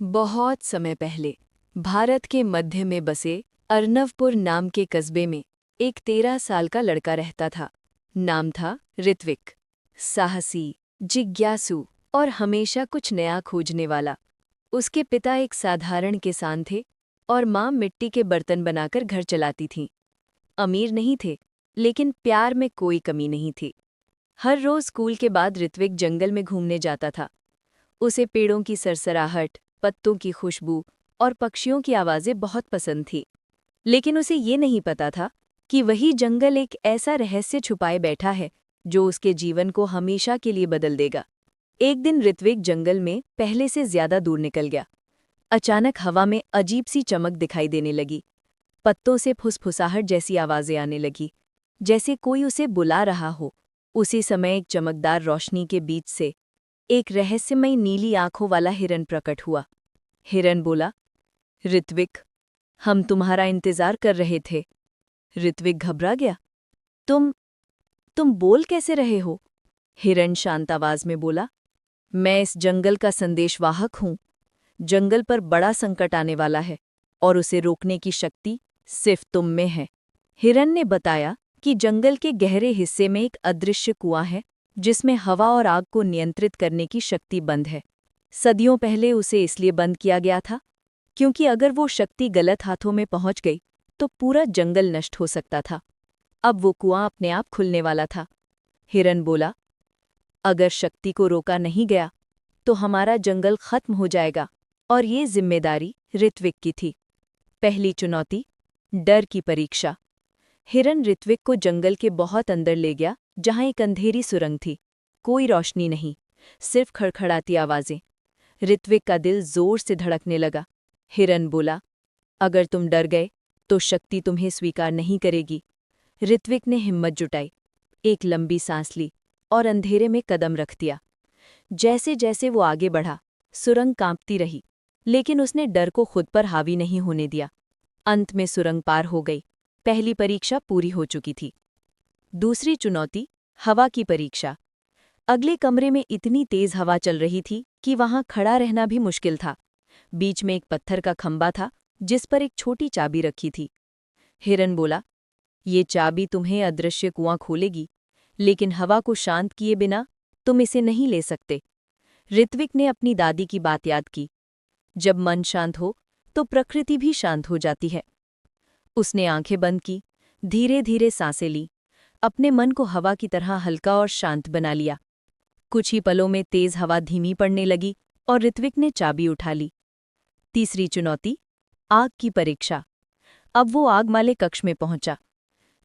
बहुत समय पहले भारत के मध्य में बसे अर्नवपुर नाम के कस्बे में एक 13 साल का लड़का रहता था। नाम था ऋत्विक। साहसी, जिज्ञासु और हमेशा कुछ नया खोजने वाला। उसके पिता एक साधारण किसान थे और माँ मिट्टी के बर्तन बनाकर घर चलाती थीं। अमीर नहीं थे, लेकिन प्यार में कोई कमी नहीं थी। हर रोज स्कूल के बाद ऋत्विक जंगल में घूमने जाता था। उसे पेड़ों की सरसराहट, पत्तों की खुशबू और पक्षियों की आवाज़ें बहुत पसंद थी। लेकिन उसे ये नहीं पता था कि वही जंगल एक ऐसा रहस्य छुपाए बैठा है जो उसके जीवन को हमेशा के लिए बदल देगा। एक दिन ऋत्विक जंगल में पहले से ज्यादा दूर निकल गया। अचानक हवा में अजीब सी चमक दिखाई देने लगी। पत्तों से फुसफुसाहट जैसी आवाज़ें आने लगी, जैसे कोई उसे बुला रहा हो। उसी समय एक चमकदार रोशनी के बीच से एक रहस्यमयी नीली आंखों वाला हिरन प्रकट हुआ। हिरन बोला, ऋत्विक, हम तुम्हारा इंतजार कर रहे थे। ऋत्विक घबरा गया। तुम बोल कैसे रहे हो? हिरन शांत आवाज में बोला, मैं इस जंगल का संदेशवाहक हूं। जंगल पर बड़ा संकट आने वाला है और उसे रोकने की शक्ति सिर्फ तुम में है। हिरन ने बताया कि जंगल के गहरे हिस्से में एक अदृश्य कुआं है जिसमें हवा और आग को नियंत्रित करने की शक्ति बंद है। सदियों पहले उसे इसलिए बंद किया गया था क्योंकि अगर वो शक्ति गलत हाथों में पहुंच गई तो पूरा जंगल नष्ट हो सकता था। अब वो कुआं अपने आप खुलने वाला था। हिरन बोला, अगर शक्ति को रोका नहीं गया तो हमारा जंगल खत्म हो जाएगा और ये जिम्मेदारी ऋत्विक की थी। पहली चुनौती, डर की परीक्षा। हिरन ऋत्विक को जंगल के बहुत अंदर ले गया जहां एक अंधेरी सुरंग थी। कोई रोशनी नहीं, सिर्फ खड़खड़ाती आवाजें। ऋत्विक का दिल जोर से धड़कने लगा। हिरन बोला, अगर तुम डर गए तो शक्ति तुम्हें स्वीकार नहीं करेगी। ऋत्विक ने हिम्मत जुटाई, एक लंबी सांस ली और अंधेरे में कदम रख दिया। जैसे जैसे वो आगे बढ़ा, सुरंग कांपती रही, लेकिन उसने डर को खुद पर हावी नहीं होने दिया। अंत में सुरंग पार हो गई। पहली परीक्षा पूरी हो चुकी थी। दूसरी चुनौती, हवा की परीक्षा। अगले कमरे में इतनी तेज हवा चल रही थी कि वहां खड़ा रहना भी मुश्किल था। बीच में एक पत्थर का खंबा था जिस पर एक छोटी चाबी रखी थी। हिरन बोला, ये चाबी तुम्हें अदृश्य कुआं खोलेगी, लेकिन हवा को शांत किए बिना तुम इसे नहीं ले सकते। ऋत्विक ने अपनी दादी की बात याद की, जब मन शांत हो तो प्रकृति भी शांत हो जाती है। उसने आंखें बंद की, धीरे धीरे सांसें ली, अपने मन को हवा की तरह हल्का और शांत बना लिया। कुछ ही पलों में तेज हवा धीमी पड़ने लगी और ऋत्विक ने चाबी उठा ली। तीसरी चुनौती, आग की परीक्षा। अब वो आग वाले कक्ष में पहुंचा।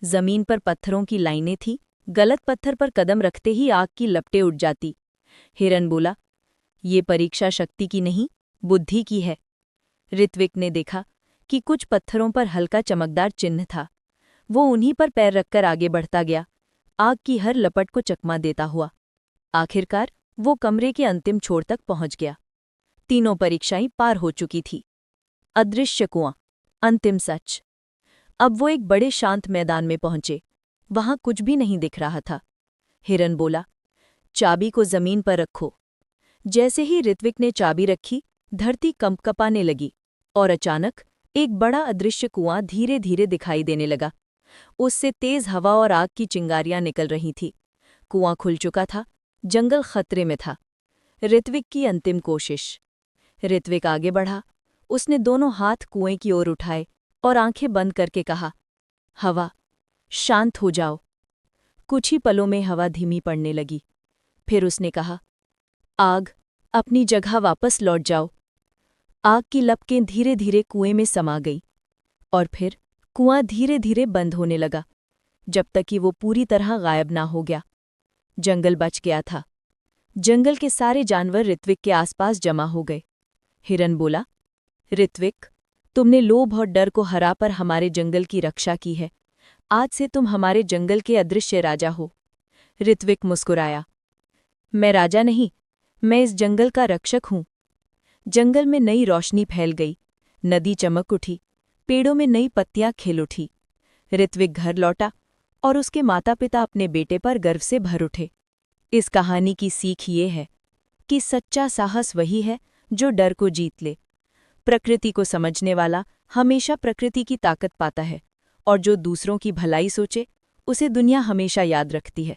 जमीन पर पत्थरों की लाइनें थीं, गलत पत्थर पर कदम रखते ही आग की लपटें उठ जाती। हिरन बोला, ये परीक्षा शक्ति की नहीं, बुद्धि की है। ऋत्विक ने देखा कि कुछ पत्थरों पर हल्का चमकदार चिन्ह था। वो उन्हीं पर पैर रखकर आगे बढ़ता गया, आग की हर लपट को चकमा देता हुआ। आखिरकार वो कमरे के अंतिम छोर तक पहुंच गया। तीनों परीक्षाएं पार हो चुकी थी। अदृश्य कुआं, अंतिम सच। अब वो एक बड़े शांत मैदान में पहुंचे। वहां कुछ भी नहीं दिख रहा था। हिरन बोला, चाबी को जमीन पर रखो। जैसे ही ऋत्विक ने चाबी रखी, धरती कंपकपाने लगी और अचानक एक बड़ा अदृश्य कुआं धीरे धीरे दिखाई देने लगा। उससे तेज हवा और आग की चिंगारियां निकल रही थी। कुआं खुल चुका था, जंगल खतरे में था। ऋत्विक की अंतिम कोशिश। ऋत्विक आगे बढ़ा। उसने दोनों हाथ कुएं की ओर उठाए और आंखें बंद करके कहा, हवा, शांत हो जाओ। कुछ ही पलों में हवा धीमी पड़ने लगी। फिर उसने कहा, आग, अपनी जगह वापस लौट जाओ। आग की लपकें धीरे धीरे कुएं में समा गई और फिर कुआं धीरे धीरे बंद होने लगा, जब तक कि वो पूरी तरह गायब ना हो गया। जंगल बच गया था। जंगल के सारे जानवर ऋत्विक के आसपास जमा हो गए। हिरन बोला, ऋत्विक, तुमने लोभ और डर को हराकर हमारे जंगल की रक्षा की है। आज से तुम हमारे जंगल के अदृश्य राजा हो। ऋत्विक मुस्कुराया, मैं राजा नहीं, मैं इस जंगल का रक्षक हूं। जंगल में नई रोशनी फैल गई, नदी चमक उठी, पेड़ों में नई पत्तियां खिल उठी। ऋत्विक घर लौटा और उसके माता पिता अपने बेटे पर गर्व से भर उठे। इस कहानी की सीख ये है कि सच्चा साहस वही है जो डर को जीत ले प्रकृति को समझने वाला हमेशा प्रकृति की ताकत पाता है, और जो दूसरों की भलाई सोचे उसे दुनिया हमेशा याद रखती है।